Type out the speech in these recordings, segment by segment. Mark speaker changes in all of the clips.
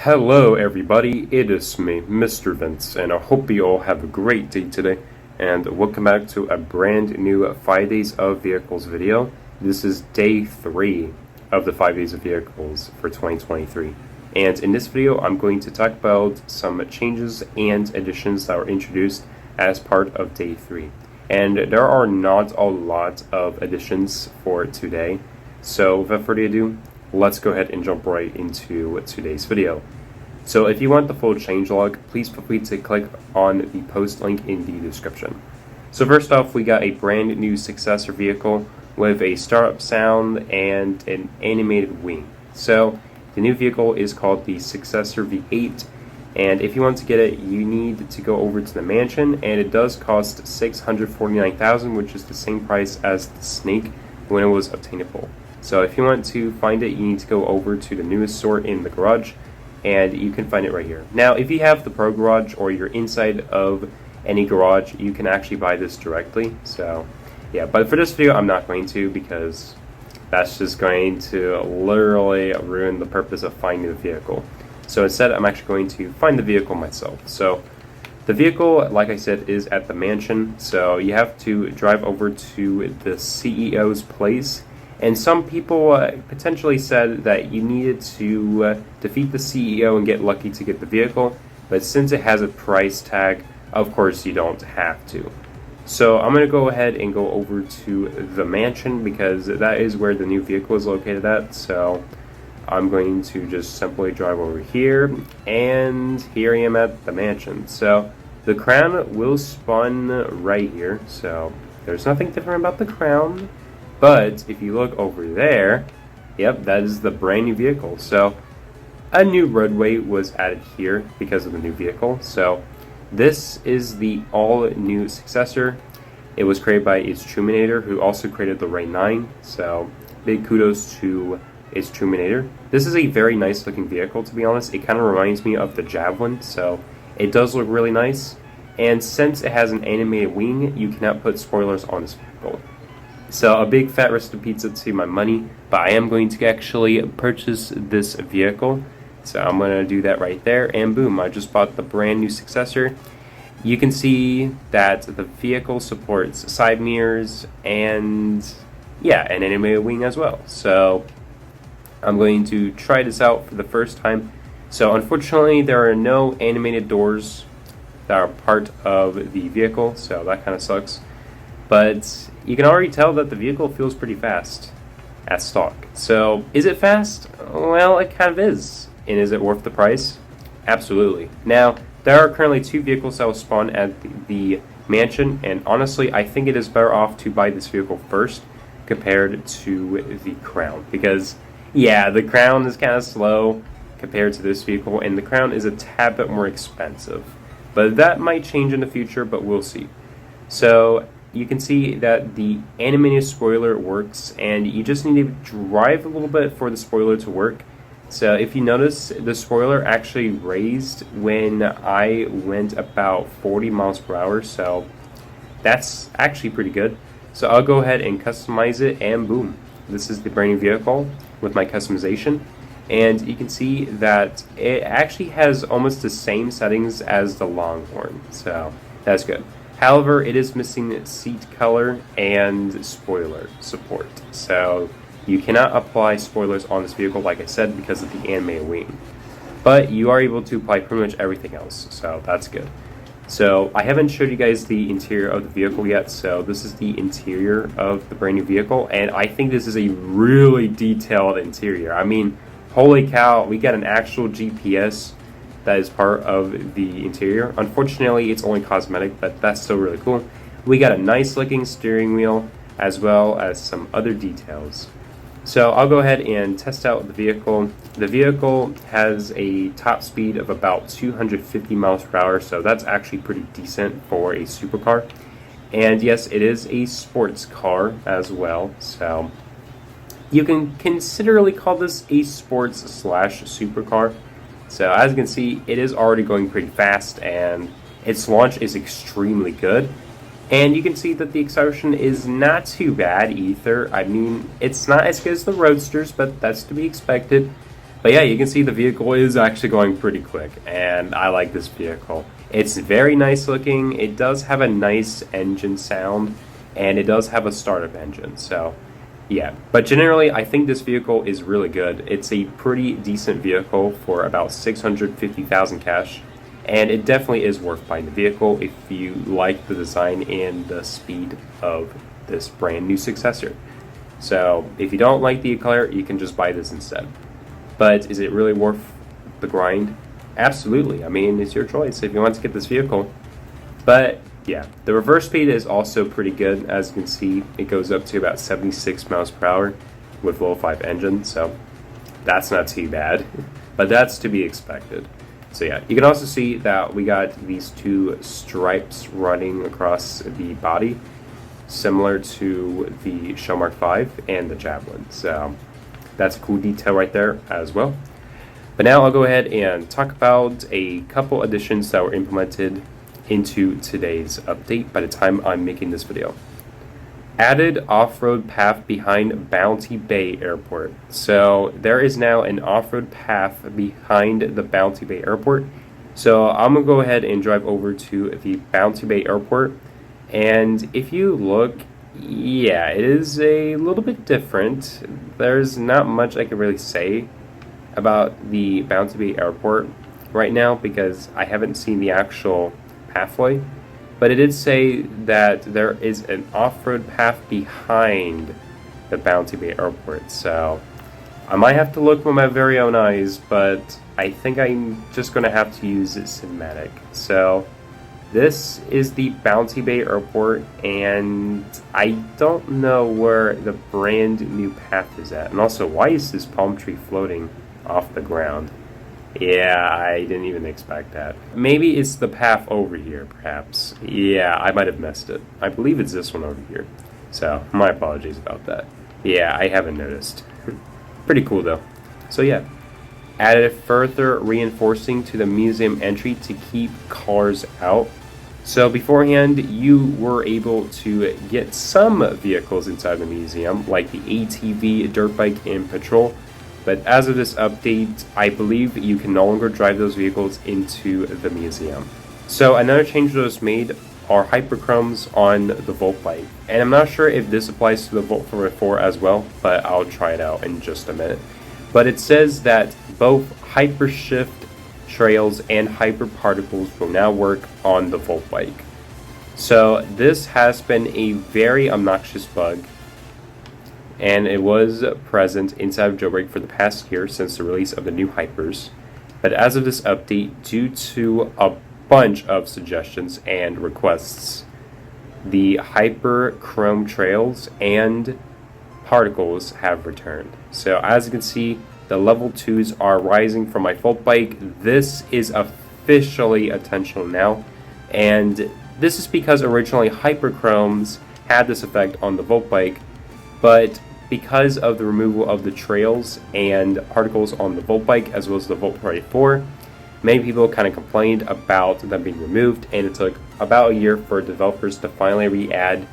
Speaker 1: Hello everybody, it is me, Mr. Vince, and I hope you all have a great day today, and welcome back to a brand new 5 Days of Vehicles video. This is day 3 of the 5 Days of Vehicles for 2023, and in this video I'm going to talk about some changes and additions that were introduced as part of day 3. And there are not a lot of additions for today, so without further ado, let's go ahead and jump right into today's video. So if you want the full changelog, please feel free to click on the post link in the description. So first off, we got a brand new successor vehicle with a startup sound and an animated wing. So the new vehicle is called the Successor V8, and if you want to get it, you need to go over to the mansion, and it does cost $649,000, which is the same price as the Snake when it was obtainable. So if you want to find it, you need to go over to the newest store in the garage, and you can find it right here. Now, if you have the Pro Garage or you're inside of any garage, you can actually buy this directly. So yeah, but for this video, I'm not going to, because that's just going to literally ruin the purpose of finding the vehicle. So instead, I'm actually going to find the vehicle myself. So the vehicle, like I said, is at the mansion. So you have to drive over to the CEO's place. And some people potentially said that you needed to defeat the CEO and get lucky to get the vehicle, but since it has a price tag, of course you don't have to. So I'm going to go ahead and go over to the mansion, because that is where the new vehicle is located at. So I'm going to just simply drive over here, and here I am at the mansion. So the crown will spawn right here, so there's nothing different about the crown. But if you look over there, yep, that is the brand new vehicle. So a new roadway was added here because of the new vehicle. So this is the all new successor. It was created by 𝗟𝗲𝘁𝘀, who also created the Ray 9. So big kudos to 𝗟𝗲𝘁𝘀. This is a very nice looking vehicle, to be honest. It kind of reminds me of the Javelin, so it does look really nice. And since it has an animated wing, you cannot put spoilers on this vehicle. So a big fat rest of pizza to my money, but I am going to actually purchase this vehicle. So I'm going to do that right there, and boom, I just bought the brand new successor. You can see that the vehicle supports side mirrors and yeah, an animated wing as well. So I'm going to try this out for the first time. So unfortunately, there are no animated doors that are part of the vehicle, so that kind of sucks. But you can already tell that the vehicle feels pretty fast at stock. So is it fast? Well, it kind of is. And is it worth the price? Absolutely. Now, there are currently 2 vehicles that will spawn at the mansion, and honestly, I think it is better off to buy this vehicle first compared to the Crown. Because, yeah, the Crown is kind of slow compared to this vehicle, and the Crown is a tad bit more expensive. But that might change in the future, but we'll see. So you can see that the animated spoiler works, and you just need to drive a little bit for the spoiler to work. So if you notice, the spoiler actually raised when I went about 40 miles per hour, so that's actually pretty good. So I'll go ahead and customize it, and boom, this is the brand new vehicle with my customization. And you can see that it actually has almost the same settings as the Longhorn, so that's good. However, it is missing seat color and spoiler support. So you cannot apply spoilers on this vehicle, like I said, because of the animated wing. But you are able to apply pretty much everything else, so that's good. So I haven't showed you guys the interior of the vehicle yet, so this is the interior of the brand new vehicle, and I think this is a really detailed interior. I mean, holy cow, we got an actual GPS that is part of the interior. Unfortunately, it's only cosmetic, but that's still really cool. We got a nice looking steering wheel, as well as some other details. So I'll go ahead and test out the vehicle. The vehicle has a top speed of about 250 miles per hour, so that's actually pretty decent for a supercar. And yes, it is a sports car as well, so you can considerably call this a sports/supercar. So as you can see, it is already going pretty fast, and its launch is extremely good. And you can see that the acceleration is not too bad either. I mean, it's not as good as the Roadsters, but that's to be expected. But yeah, you can see the vehicle is actually going pretty quick, and I like this vehicle. It's very nice looking. It does have a nice engine sound, and it does have a startup engine, so yeah. But generally, I think this vehicle is really good. It's a pretty decent vehicle for about 650,000 cash, and it definitely is worth buying the vehicle if you like the design and the speed of this brand new successor. So if you don't like the Eclair, you can just buy this instead. But is it really worth the grind? Absolutely. I mean, it's your choice if you want to get this vehicle. But yeah, the reverse speed is also pretty good. As you can see, it goes up to about 76 miles per hour with low 5 engine, so that's not too bad. But that's to be expected. So yeah, you can also see that we got these two stripes running across the body, similar to the 𝗏 Mark V and the Javelin. So that's a cool detail right there as well. But now I'll go ahead and talk about a couple additions that were implemented into today's update by the time I'm making this video. Added off-road path behind Bounty Bay Airport. So there is now an off-road path behind the Bounty Bay Airport. So I'm gonna go ahead and drive over to the Bounty Bay Airport, and if you look, yeah, it is a little bit different. There's not much I can really say about the Bounty Bay Airport right now because I haven't seen the actual pathway, but it did say that there is an off-road path behind the Bounty Bay Airport. So I might have to look with my very own eyes, but I think I'm just going to have to use cinematic. So this is the Bounty Bay Airport, and I don't know where the brand new path is at. And also, why is this palm tree floating off the ground? Yeah, I didn't even expect that. Maybe it's the path over here, perhaps. Yeah, I might have missed it. I believe it's this one over here. So, my apologies about that. Yeah, I haven't noticed. Pretty cool, though. So, yeah. Added further reinforcing to the museum entry to keep cars out. So beforehand, you were able to get some vehicles inside the museum, like the ATV, dirt bike, and patrol. But as of this update, I believe you can no longer drive those vehicles into the museum. So another change that was made are hyperchromes on the Volt bike. And I'm not sure if this applies to the Volt 4x4 as well, but I'll try it out in just a minute. But it says that both hypershift trails and hyperparticles will now work on the Volt bike. So this has been a very obnoxious bug, and it was present inside of Jailbreak for the past year since the release of the new hypers. But as of this update, due to a bunch of suggestions and requests, the hyperchrome trails and particles have returned. So as you can see, the level 2s are rising from my Volt bike. This is officially intentional now, and this is because originally hyperchromes had this effect on the Volt bike, but because of the removal of the trails and particles on the Volt bike as well as the Volt 4x4, many people kind of complained about them being removed, and it took about a year for developers to finally re-add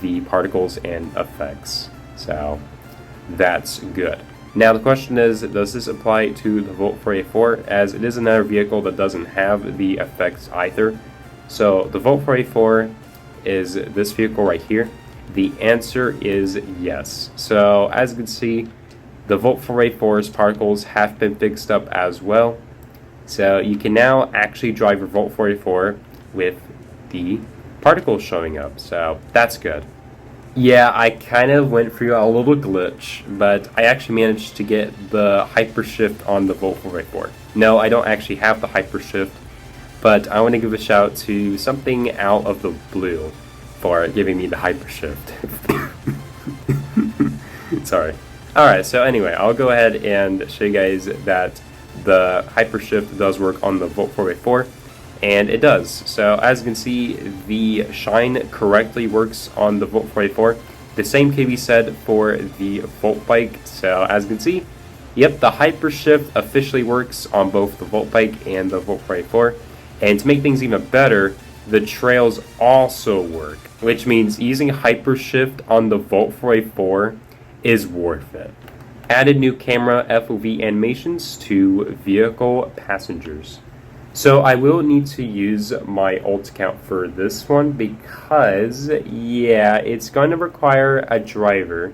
Speaker 1: the particles and effects. So that's good. Now the question is, does this apply to the Volt 4x4, as it is another vehicle that doesn't have the effects either? So the Volt 4x4 is this vehicle right here. The answer is yes. So as you can see, the Volt 4x4's particles have been fixed up as well. So you can now actually drive your Volt 4x4 with the particles showing up. So that's good. Yeah, I kind of went through a little glitch, but I actually managed to get the hypershift on the Volt 4x4. No, I don't actually have the hypershift, but I want to give a shout out to something out of the blue for giving me the hypershift. Sorry. Alright, so anyway, I'll go ahead and show you guys that the hypershift does work on the Volt 4x4. And it does. So as you can see, the shine correctly works on the Volt 4x4. The same can be said for the Volt bike. So as you can see, yep, the hypershift officially works on both the Volt bike and the Volt 4x4. And to make things even better, the trails also work, which means using hypershift on the Volt 4x4 is worth it. Added new camera FOV animations to vehicle passengers. So I will need to use my alt account for this one because, yeah, it's going to require a driver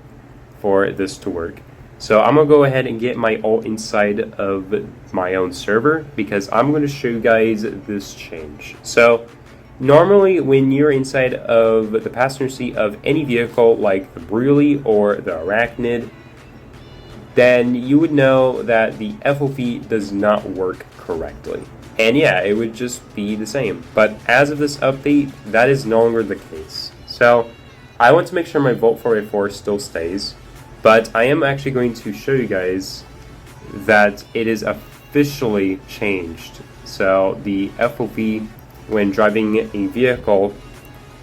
Speaker 1: for this to work. So I'm going to go ahead and get my alt inside of my own server because I'm going to show you guys this change. So normally when you're inside of the passenger seat of any vehicle like the 𝗟𝗏 or the 𝗟𝗲𝘁, then you would know that the FOV does not work correctly. And yeah, it would just be the same. But as of this update, that is no longer the case. So I want to make sure my 𝗏𝗏𝗁 still stays. But I am actually going to show you guys that it is officially changed. So the FOV when driving a vehicle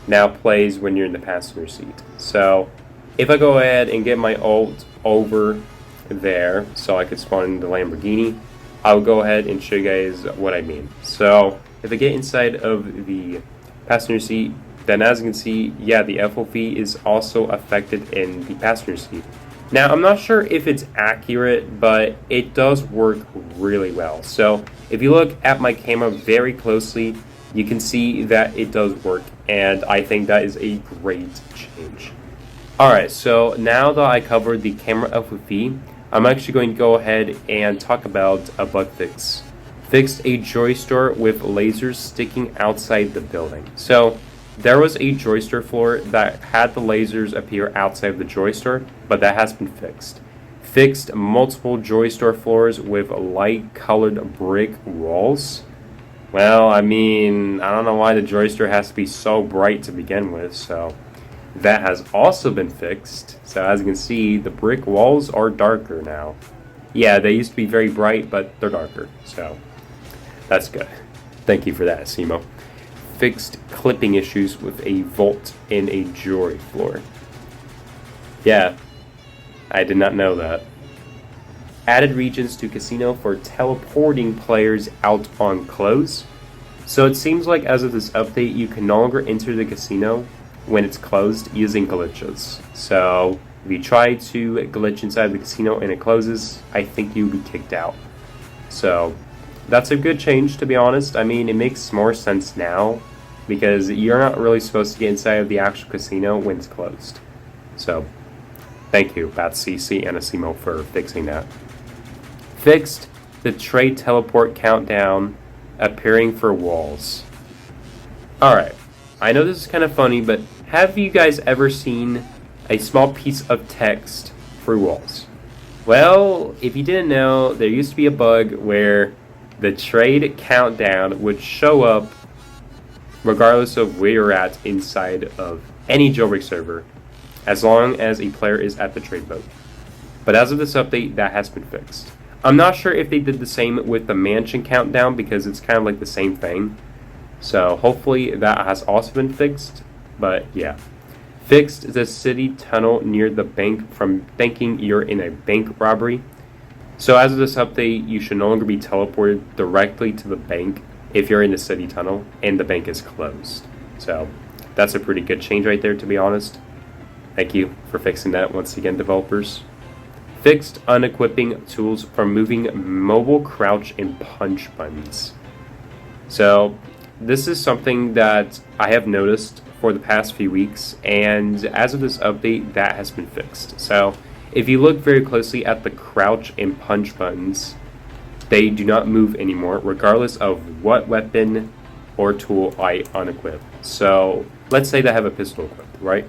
Speaker 1: now plays when you're in the passenger seat. So if I go ahead and get my alt over there so I could spawn in the Lamborghini, I'll go ahead and show you guys what I mean. So if I get inside of the passenger seat, then as you can see, yeah, the FOV is also affected in the passenger seat. Now, I'm not sure if it's accurate, but it does work really well. So if you look at my camera very closely, you can see that it does work, and I think that is a great change. Alright, so now that I covered the camera FOV, I'm actually going to go ahead and talk about a bug fix. Fixed a joy store with lasers sticking outside the building. So there was a joy store floor that had the lasers appear outside of the joy store, but that has been fixed. Fixed multiple joy store floors with light colored brick walls. Well, I mean, I don't know why the joy store has to be so bright to begin with, so that has also been fixed. So as you can see, the brick walls are darker now. Yeah, they used to be very bright, but they're darker, so that's good. Thank you for that, 𝗟𝗂𝘁. Fixed clipping issues with a vault in a jewelry floor. Yeah, I did not know that. Added regions to casino for teleporting players out on close. So it seems like as of this update, you can no longer enter the casino when it's closed using glitches. So if you try to glitch inside the casino and it closes, I think you'll be kicked out. So that's a good change, to be honest. I mean, it makes more sense now because you're not really supposed to get inside of the actual casino when it's closed. So thank you, 𝗏𝗏𝘁'𝘀 and 𝗟𝗏𝘁 for fixing that. Fixed the trade teleport countdown appearing for walls. Alright, I know this is kind of funny, but have you guys ever seen a small piece of text through walls? Well, if you didn't know, there used to be a bug where the trade countdown would show up regardless of where you're at inside of any jailbreak server, as long as a player is at the trade boat. But as of this update, that has been fixed. I'm not sure if they did the same with the mansion countdown because it's kind of like the same thing. So hopefully that has also been fixed, but yeah. Fixed the city tunnel near the bank from thinking you're in a bank robbery. So as of this update, you should no longer be teleported directly to the bank if you're in the city tunnel and the bank is closed. So that's a pretty good change right there, to be honest. Thank you for fixing that once again, developers. Fixed unequipping tools for moving mobile crouch and punch buttons. So this is something that I have noticed for the past few weeks, and as of this update, that has been fixed. So if you look very closely at the crouch and punch buttons, they do not move anymore, regardless of what weapon or tool I unequip. So let's say that I have a pistol equipped, right?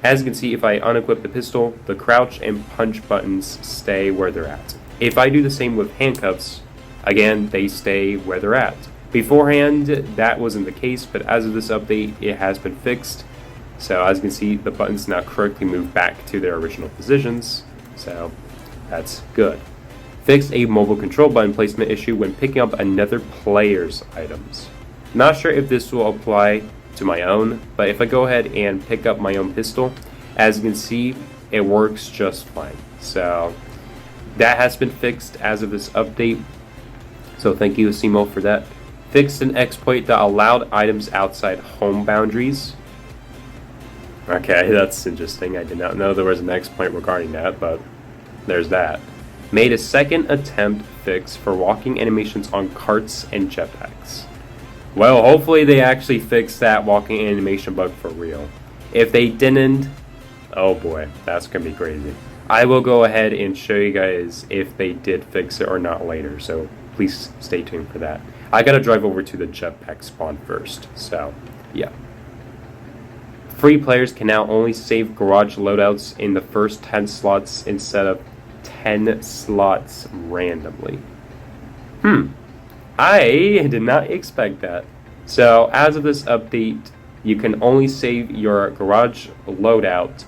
Speaker 1: As you can see, if I unequip the pistol, the crouch and punch buttons stay where they're at. If I do the same with handcuffs, again, they stay where they're at. Beforehand, that wasn't the case, but as of this update, it has been fixed. So as you can see, the buttons now correctly move back to their original positions. So that's good. Fixed a mobile control button placement issue when picking up another player's items. Not sure if this will apply to my own, but if I go ahead and pick up my own pistol, as you can see, it works just fine. So that has been fixed as of this update. So thank you, 𝗟𝗂𝘁, for that. Fixed an exploit that allowed items outside home boundaries. Okay, that's interesting. I did not know there was an exploit regarding that, but there's that. Made a second attempt fix for walking animations on carts and jetpacks. Well, hopefully they actually fixed that walking animation bug for real. If they didn't, oh boy, that's gonna be crazy. I will go ahead and show you guys if they did fix it or not later, so please stay tuned for that. I gotta drive over to the jetpack spawn first, so yeah. Free players can now only save garage loadouts in the first 10 slots instead of 10 slots randomly. I did not expect that. So as of this update, you can only save your garage loadout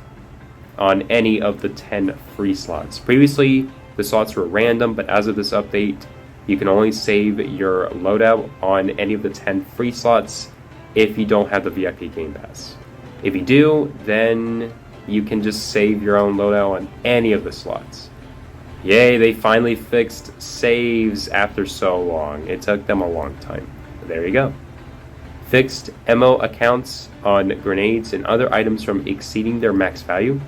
Speaker 1: on any of the 10 free slots. Previously, the slots were random, but as of this update, you can only save your loadout on any of the 10 free slots if you don't have the VIP Game Pass. If you do, then you can just save your own loadout on any of the slots. Yay, they finally fixed saves after so long. It took them a long time. But there you go. Fixed ammo accounts on grenades and other items from exceeding their max value.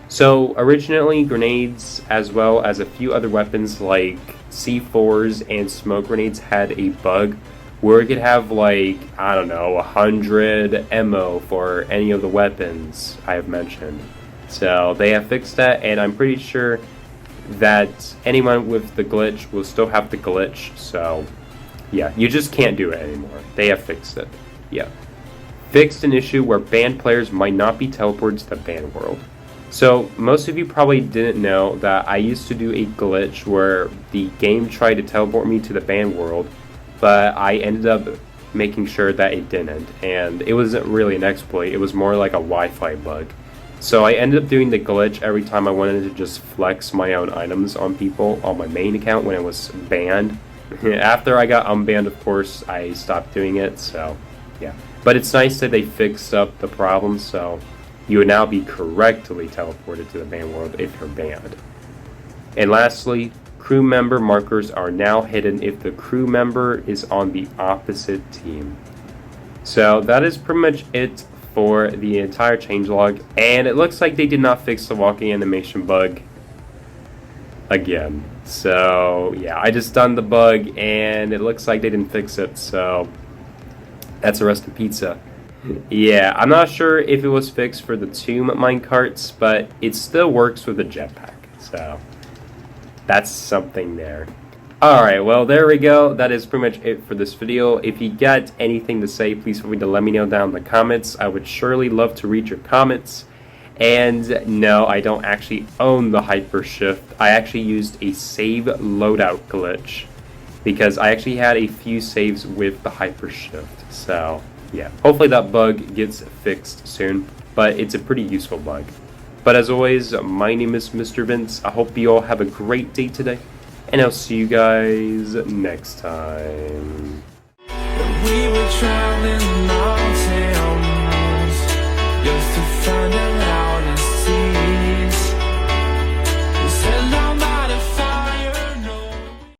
Speaker 1: So originally grenades as well as a few other weapons like C4s and smoke grenades had a bug where it could have like, I don't know, 100 ammo for any of the weapons I have mentioned. So they have fixed that, and I'm pretty sure that anyone with the glitch will still have the glitch. So yeah, you just can't do it anymore. They have fixed it. Yeah. Fixed an issue where banned players might not be teleported to the banned world. So most of you probably didn't know that I used to do a glitch where the game tried to teleport me to the banned world, but I ended up making sure that it didn't, and it wasn't really an exploit, it was more like a Wi-Fi bug. So I ended up doing the glitch every time I wanted to just flex my own items on people on my main account when it was banned. After I got unbanned, of course, I stopped doing it, so yeah. But it's nice that they fixed up the problem, so you would now be correctly teleported to the banned world if you're banned. And lastly, crew member markers are now hidden if the crew member is on the opposite team. So that is pretty much it for the entire changelog, and it looks like they did not fix the walking animation bug again. So yeah, I just done the bug and it looks like they didn't fix it, so that's a rest in pizza. Yeah, I'm not sure if it was fixed for the tomb minecarts, but it still works with the jetpack, so that's something there. Alright, well there we go. That is pretty much it for this video. If you got anything to say, please feel free to let me know down in the comments. I would surely love to read your comments. And no, I don't actually own the Hypershift. I actually used a save loadout glitch because I actually had a few saves with the Hypershift. So yeah, hopefully that bug gets fixed soon, but it's a pretty useful bug. But as always, my name is Mr. Vince. I hope you all have a great day today, and I'll see you guys next time. We were traveling